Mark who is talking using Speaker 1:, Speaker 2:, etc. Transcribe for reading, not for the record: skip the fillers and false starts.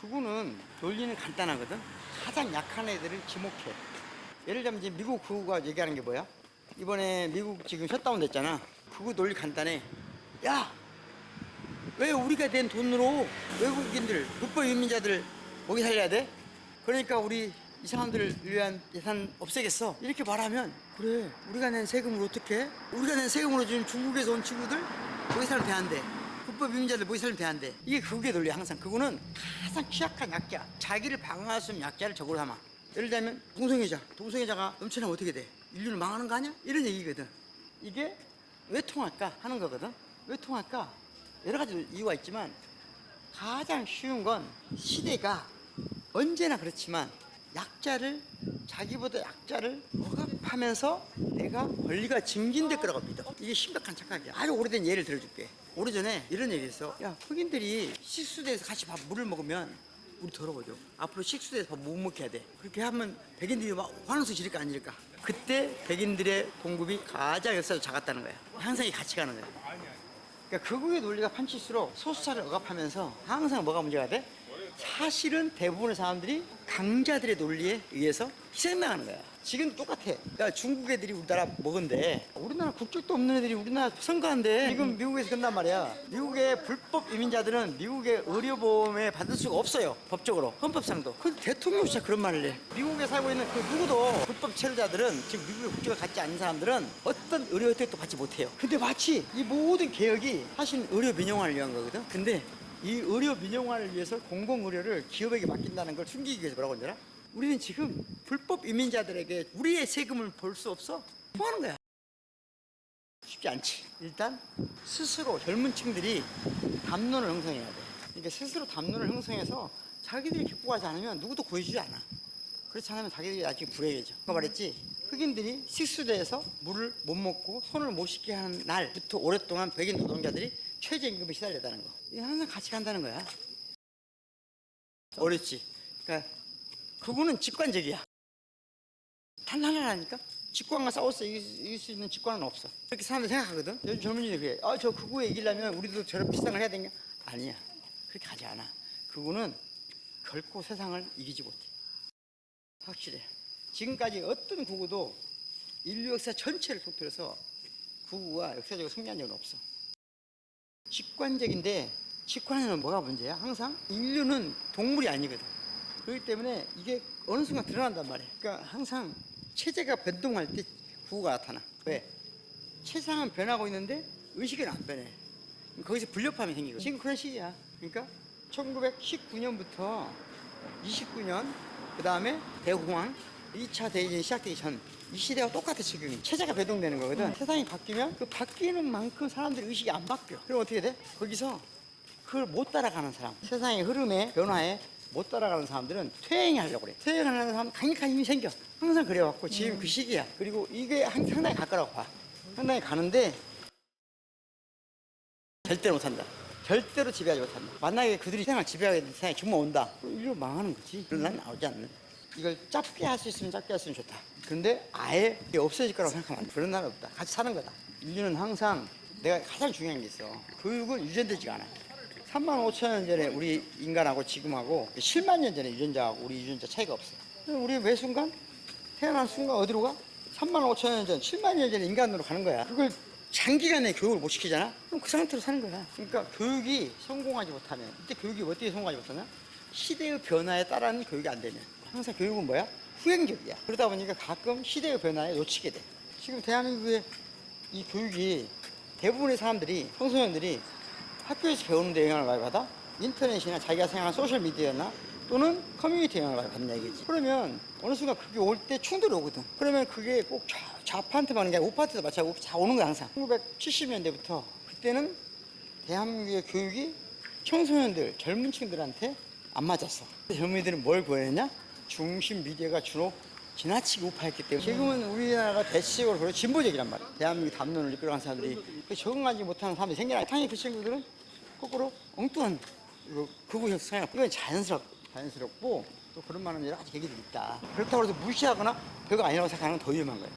Speaker 1: 극우는 논리는 간단하거든. 가장 약한 애들을 지목해. 예를 들면 이제 미국 극우가 얘기하는 게 뭐야? 이번에 미국 지금 셧다운 됐잖아. 극우 논리 간단해. 야, 왜 우리가 낸 돈으로 외국인들, 불법 이민자들 먹이 살려야 돼? 그러니까 우리 이 사람들을 위한 예산 없애겠어. 이렇게 말하면, 그래, 우리가 낸 세금으로 어떻게? 우리가 낸 세금으로 지금 중국에서 온 친구들 먹이 살면 돼안돼? 불법 이민자들 먹이 살면 돼안돼? 이게 극우의 논리야. 항상 극우는 가장 취약한 약자, 자기를 방어할 수 있는 약자를 적으로 삼아. 예를 들면 동성애자가 넘쳐나면 어떻게 돼? 인류는 망하는 거 아니야? 이런 얘기거든. 이게 왜 통할까 하는 거거든. 왜 통할까? 여러 가지 이유가 있지만 가장 쉬운 건 시대가 언제나 그렇지만 자기보다 약자를 억압하면서 내가 권리가 증진될 거라고 믿어. 이게 심각한 착각이야. 아주 오래된 예를 들어줄게. 오래전에 이런 얘기 했어. 야, 흑인들이 식수대에서 같이 물을 먹으면 우리 더러워져. 앞으로 식수대에서 밥 못 먹게 해야 돼. 그렇게 하면 백인들이 막 화나서 지를까 안 지를까? 그때 백인들의 공급이 가장 역사적으로 작았다는 거야. 항상 같이 가는 거야. 그러니까 극우의 논리가 판칠수록 소수자를 억압하면서 항상 뭐가 문제가 돼? 사실은 대부분의 사람들이 강자들의 논리에 의해서 희생당하는 거야. 지금도 똑같아. 야, 중국 애들이 우리나라 먹은데 우리나라 국적도 없는 애들이 우리나라 선거한데 지금 미국에서 끝난 말이야. 미국의 불법 이민자들은 미국의 의료보험에 받을 수가 없어요. 법적으로. 헌법상도. 근데 대통령이 진짜 그런 말을 해. 미국에 살고 있는 그 누구도 불법 체류자들은 지금 미국의 국적을 갖지 않는 사람들은 어떤 의료 혜택도 받지 못해요. 근데 마치 이 모든 개혁이 사실 의료 민영화를 위한 거거든. 근데 이 의료 민영화를 위해서 공공의료를 기업에게 맡긴다는 걸 숨기기 위해서 뭐라고 하잖아? 우리는 지금 불법 이민자들에게 우리의 세금을 벌 수 없어? 뭐 하는 거야? 쉽지 않지. 일단 스스로 젊은 층들이 담론을 형성해야 돼. 그러니까 스스로 담론을 형성해서 자기들이 기뻐하지 않으면 누구도 구해주지 않아. 그렇지 않으면 자기들이 나중에 불행해져. 아까 말했지? 흑인들이 식수대에서 물을 못 먹고 손을 못 씻게 하는 날부터 오랫동안 백인 노동자들이 최저임금에 시달렸다는 거. 이게 항상 같이 간다는 거야. 어렵지. 그러니까 그거는 직관적이야. 단 하나라니까. 직관과 싸워서 이길 수 있는 직관은 없어. 그렇게 사람들 생각하거든. 요즘 젊은이들이 그래. 저 극우에 이기려면 우리도 저런 비슷한 걸 해야 되냐? 아니야. 그렇게 하지 않아. 극우는 결코 세상을 이기지 못해. 확실해. 지금까지 어떤 극우도 인류 역사 전체를 통틀어서 극우가 역사적으로 승리한 적은 없어. 직관적인데 직관에는 뭐가 문제야? 항상 인류는 동물이 아니거든. 그렇기 때문에 이게 어느 순간 드러난단 말이야. 그러니까 항상 체제가 변동할 때 구호가 나타나. 왜? 세상은 변하고 있는데 의식은 안 변해. 거기서 불협화음이 생기거든. 지금 그런 시기야. 그러니까 1919년부터 29년 그 다음에 대공황 2차 대전이 시작되기 전 이 시대와 똑같아. 지금 체제가 변동되는 거거든. 세상이 바뀌면 그 바뀌는 만큼 사람들의 의식이 안 바뀌어. 그럼 어떻게 돼? 거기서 그걸 못 따라가는 사람, 세상의 흐름에 변화에 못 따라가는 사람들은 퇴행하려고 그래. 퇴행하는 사람은 강력한 힘이 생겨. 항상 그래왔고 지금 그 시기야. 그리고 이게 상당히 가까라고 봐. 상당히 가는데 절대로 못한다. 절대로 지배하지 못한다. 만약에 그들이 세상을 지배하게 된 세상이 정말 온다. 인류 망하는 거지. 그런 난 나오지 않는. 이걸 짧게 할 수 있으면 짧게 했으면 좋다. 근데 아예 이게 없어질 거라고 생각하면 안 돼. 그런 날은 없다. 같이 사는 거다. 인류는 항상 내가 가장 중요한 게 있어. 교육은 유전되지가 않아. 3만 5천 년 전에 우리 인간하고 지금하고 7만 년 전에 유전자하고 우리 유전자 차이가 없어. 우리 매 순간 태어난 순간 어디로 가? 3만 5천 년 전, 7만 년 전에 인간으로 가는 거야. 그걸 장기간에 교육을 못 시키잖아? 그럼 그 상태로 사는 거야. 그러니까 교육이 성공하지 못하면, 이때 교육이 어떻게 성공하지 못하냐? 시대의 변화에 따르는 교육이 안 되면. 항상 교육은 뭐야? 후행적이야. 그러다 보니까 가끔 시대의 변화에 놓치게 돼. 지금 대한민국의 이 교육이 대부분의 사람들이, 청소년들이 학교에서 배우는 데 영향을 많이 받아? 인터넷이나 자기가 생각하는 소셜미디어나 또는 커뮤니티 영향을 많이 받는 얘기지. 그러면 어느 순간 그게 올 때 충돌이 오거든. 그러면 그게 꼭 좌파한테 받는 게 아니라 우파한테도 마찬가지고 다 오는 거야 항상. 1970년대부터 그때는 대한민국의 교육이 청소년들, 젊은 층들한테 안 맞았어. 젊은이들은 뭘 구했냐? 중심 미디어가 주로 지나치게 우파했기 때문에 지금은 우리나라가 대체적으로 그렇게 진보적이란 말이야. 대한민국 담론을 이끌어가는 사람들이 적응하지 못하는 사람들이 생겨나. 당연히 그 친구들은 거꾸로 엉뚱한 극우 성향. 이건 자연스럽고 또 그런 만한 여러 가지 계기들이 있다. 그렇다고 해서 무시하거나 별거 아니라고 생각하는 건 더 위험한 거예요.